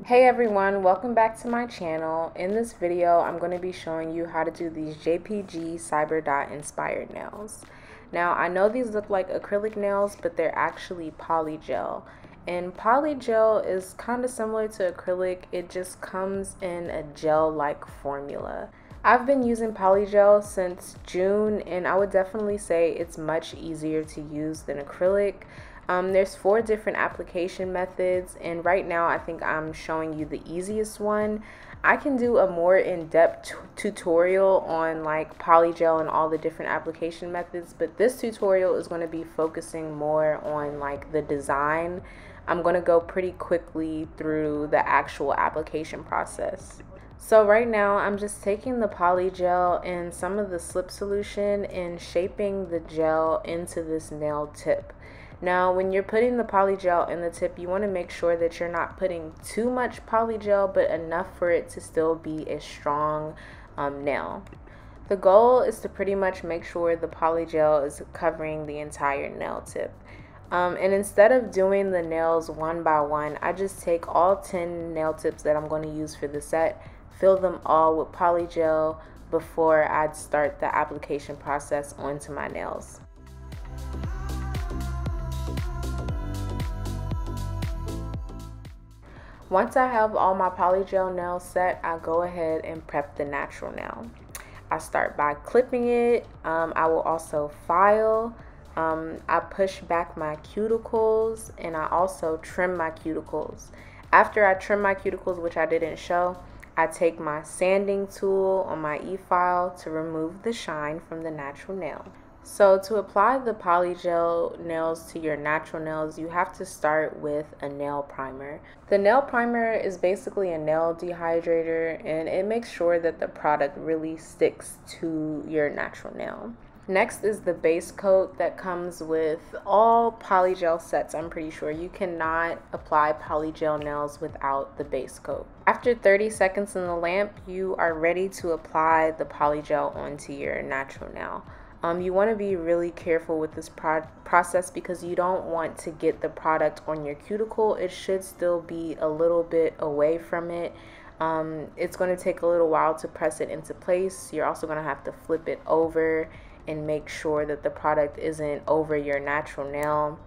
Hey everyone, welcome back to my channel. In this video, I'm going to be showing you how to do these JPG Cyberdot inspired nails. Now, I know these look like acrylic nails, but they're actually polygel. And polygel is kind of similar to acrylic, it just comes in a gel-like formula. I've been using polygel since June, and I would definitely say it's much easier to use than acrylic. There's 4 different application methods, and right now I think I'm showing you the easiest one. I can do a more in-depth tutorial on like polygel and all the different application methods, but this tutorial is going to be focusing more on like the design. I'm going to go pretty quickly through the actual application process. So right now I'm just taking the polygel and some of the slip solution and shaping the gel into this nail tip. Now, when you're putting the polygel in the tip, you want to make sure that you're not putting too much polygel, but enough for it to still be a strong nail. The goal is to pretty much make sure the polygel is covering the entire nail tip. And instead of doing the nails one by one, I just take all 10 nail tips that I'm going to use for the set, fill them all with polygel before I start the application process onto my nails. Once I have all my polygel nails set, I go ahead and prep the natural nail. I start by clipping it. I will also file. I push back my cuticles, and I also trim my cuticles. After I trim my cuticles, which I didn't show, I take my sanding tool on my e-file to remove the shine from the natural nail. So to apply the polygel nails to your natural nails, you have to start with a nail primer. The nail primer is basically a nail dehydrator, and it makes sure that the product really sticks to your natural nail. Next is the base coat that comes with all polygel sets. I'm pretty sure you cannot apply polygel nails without the base coat. After 30 seconds in the lamp, you are ready to apply the polygel onto your natural nail. You want to be really careful with this process because you don't want to get the product on your cuticle. It should still be a little bit away from it. It's going to take a little while to press it into place. You're also going to have to flip it over and make sure that the product isn't over your natural nail.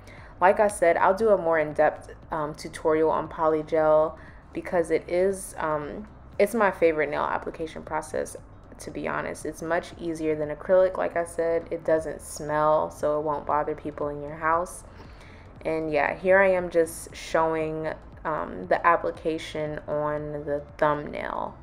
Like I said, I'll do a more in-depth tutorial on polygel because it's my favorite nail application process. To be honest, it's much easier than acrylic. Like I said, it doesn't smell, so it won't bother people in your house. And yeah, here I am just showing the application on the thumbnail.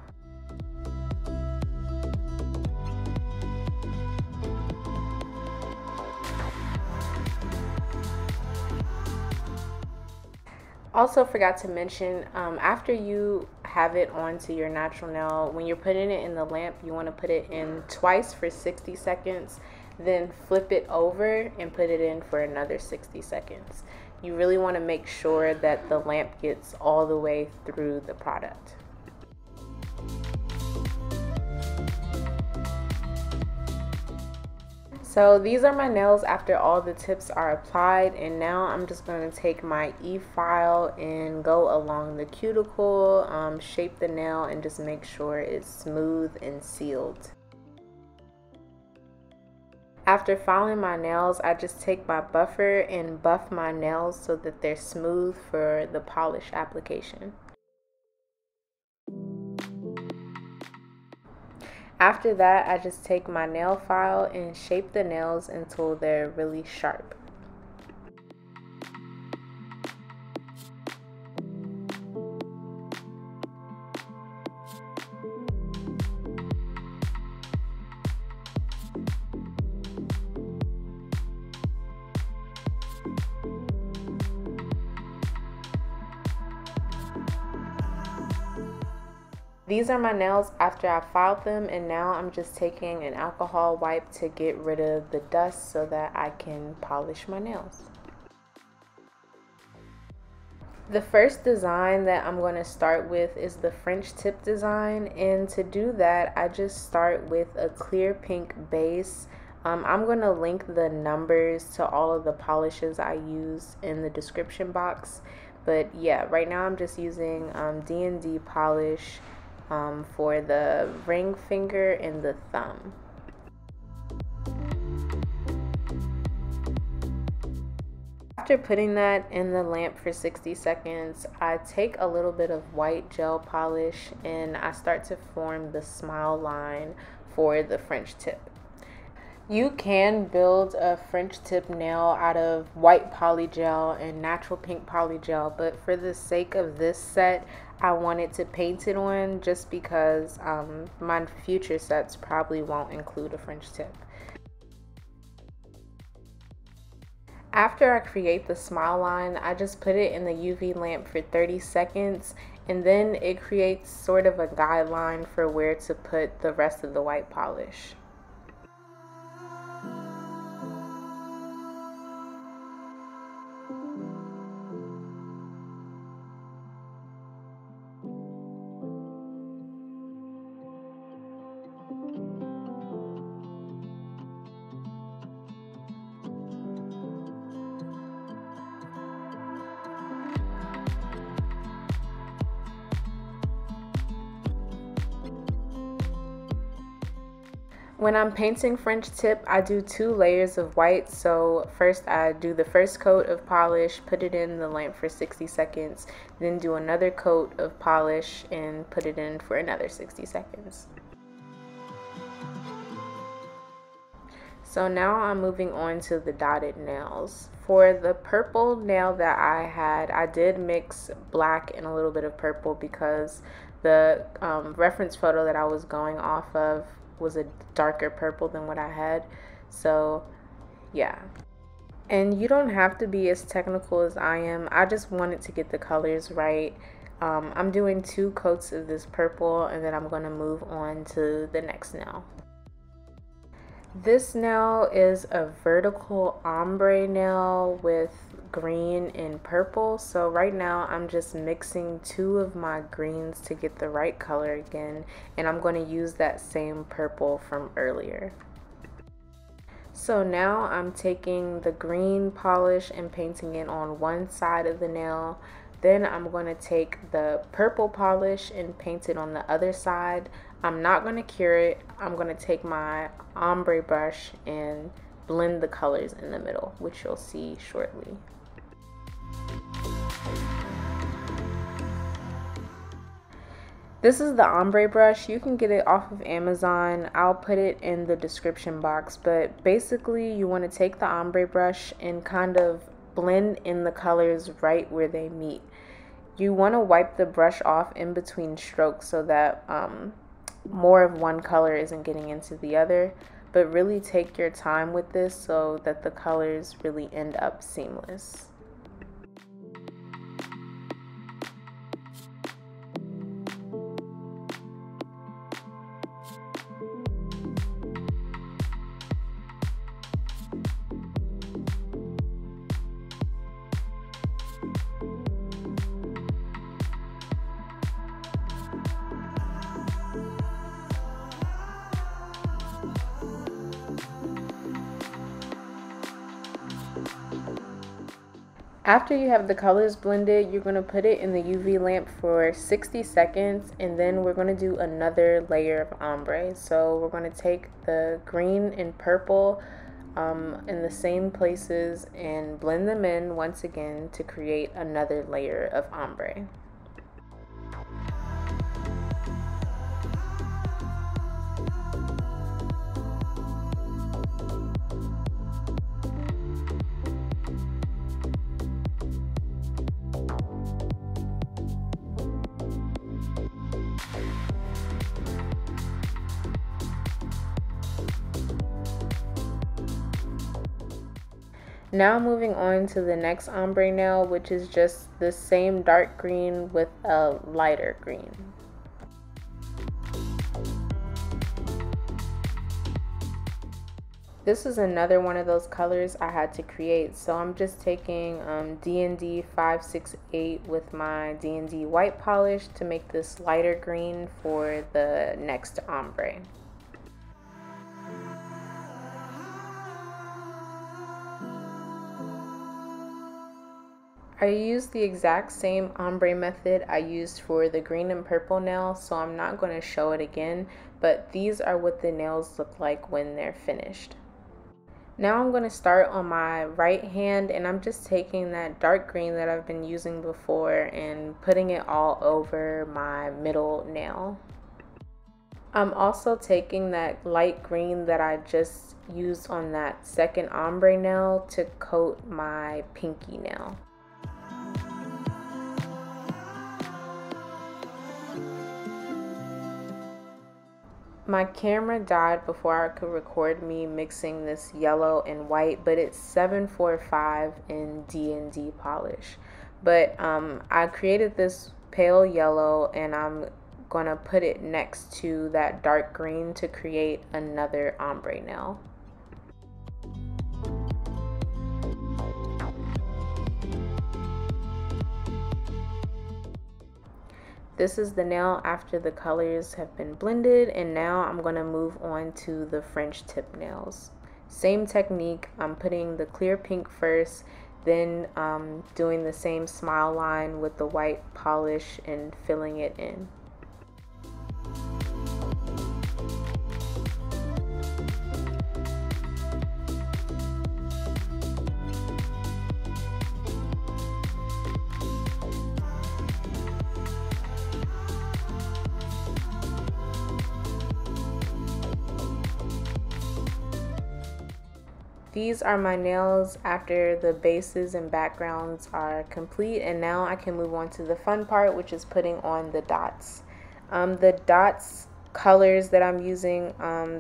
Also forgot to mention, after you have it onto your natural nail, when you're putting it in the lamp, you want to put it in twice for 60 seconds, then flip it over and put it in for another 60 seconds. You really want to make sure that the lamp gets all the way through the product. So these are my nails after all the tips are applied, and now I'm just going to take my e-file and go along the cuticle, shape the nail, and just make sure it's smooth and sealed. After filing my nails, I just take my buffer and buff my nails so that they're smooth for the polish application. After that, I just take my nail file and shape the nails until they're really sharp. These are my nails after I filed them, and now I'm just taking an alcohol wipe to get rid of the dust so that I can polish my nails. The first design that I'm going to start with is the French tip design, and to do that I just start with a clear pink base. I'm going to link the numbers to all of the polishes I use in the description box. But yeah, right now I'm just using DND polish for the ring finger and the thumb. After putting that in the lamp for 60 seconds, I take a little bit of white gel polish and I start to form the smile line for the French tip. You can build a French tip nail out of white polygel and natural pink polygel, but for the sake of this set, I wanted to paint it on just because my future sets probably won't include a French tip. After I create the smile line, I just put it in the UV lamp for 30 seconds, and then it creates sort of a guideline for where to put the rest of the white polish. When I'm painting French tip, I do 2 layers of white. So first I do the first coat of polish, put it in the lamp for 60 seconds, then do another coat of polish and put it in for another 60 seconds. So now I'm moving on to the dotted nails. For the purple nail that I had, I did mix black and a little bit of purple because the reference photo that I was going off of was a darker purple than what I had. So yeah. And you don't have to be as technical as I am. I just wanted to get the colors right. I'm doing 2 coats of this purple and then I'm going to move on to the next nail. This nail is a vertical ombre nail with green and purple. So right now I'm just mixing 2 of my greens to get the right color again, and I'm going to use that same purple from earlier. So now I'm taking the green polish and painting it on one side of the nail. Then I'm going to take the purple polish and paint it on the other side. I'm not going to cure it. I'm going to take my ombre brush and blend the colors in the middle, which you'll see shortly. This is the ombre brush. You can get it off of Amazon. I'll put it in the description box, but basically you want to take the ombre brush and kind of blend in the colors right where they meet. You want to wipe the brush off in between strokes so that more of one color isn't getting into the other, but really take your time with this so that the colors really end up seamless. After you have the colors blended, you're going to put it in the UV lamp for 60 seconds, and then we're going to do another layer of ombre. So we're going to take the green and purple in the same places and blend them in once again to create another layer of ombre. Now moving on to the next ombre nail, which is just the same dark green with a lighter green. This is another one of those colors I had to create, so I'm just taking DND 568 with my DND white polish to make this lighter green for the next ombre. I used the exact same ombre method I used for the green and purple nail, so I'm not going to show it again, but these are what the nails look like when they're finished. Now I'm going to start on my right hand, and I'm just taking that dark green that I've been using before and putting it all over my middle nail. I'm also taking that light green that I just used on that second ombre nail to coat my pinky nail. My camera died before I could record me mixing this yellow and white, but it's 745 in DND Polish. But I created this pale yellow, and I'm gonna put it next to that dark green to create another ombre nail. This is the nail after the colors have been blended, and now I'm going to move on to the French tip nails. Same technique, I'm putting the clear pink first, then doing the same smile line with the white polish and filling it in. These are my nails after the bases and backgrounds are complete, and now I can move on to the fun part, which is putting on the dots. The dots colors that I'm using,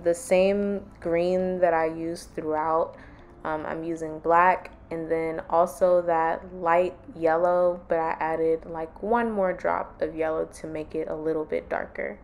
the same green that I used throughout. I'm using black, and then also that light yellow, but I added like one more drop of yellow to make it a little bit darker.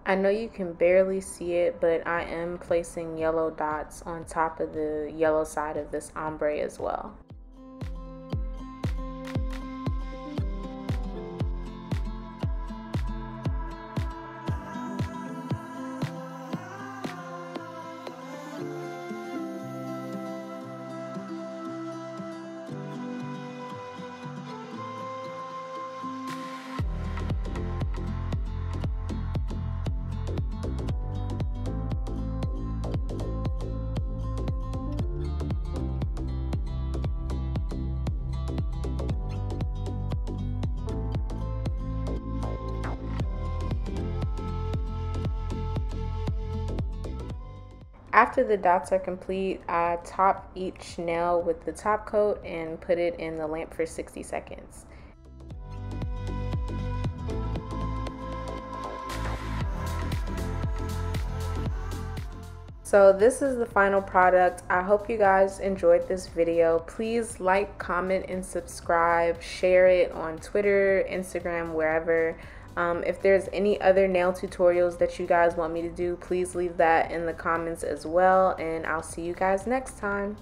I know you can barely see it, but I am placing yellow dots on top of the yellow side of this ombre as well. After the dots are complete, I top each nail with the top coat and put it in the lamp for 60 seconds. So this is the final product. I hope you guys enjoyed this video. Please like, comment, and subscribe. Share it on Twitter, Instagram, wherever. If there's any other nail tutorials that you guys want me to do, please leave that in the comments as well. And I'll see you guys next time.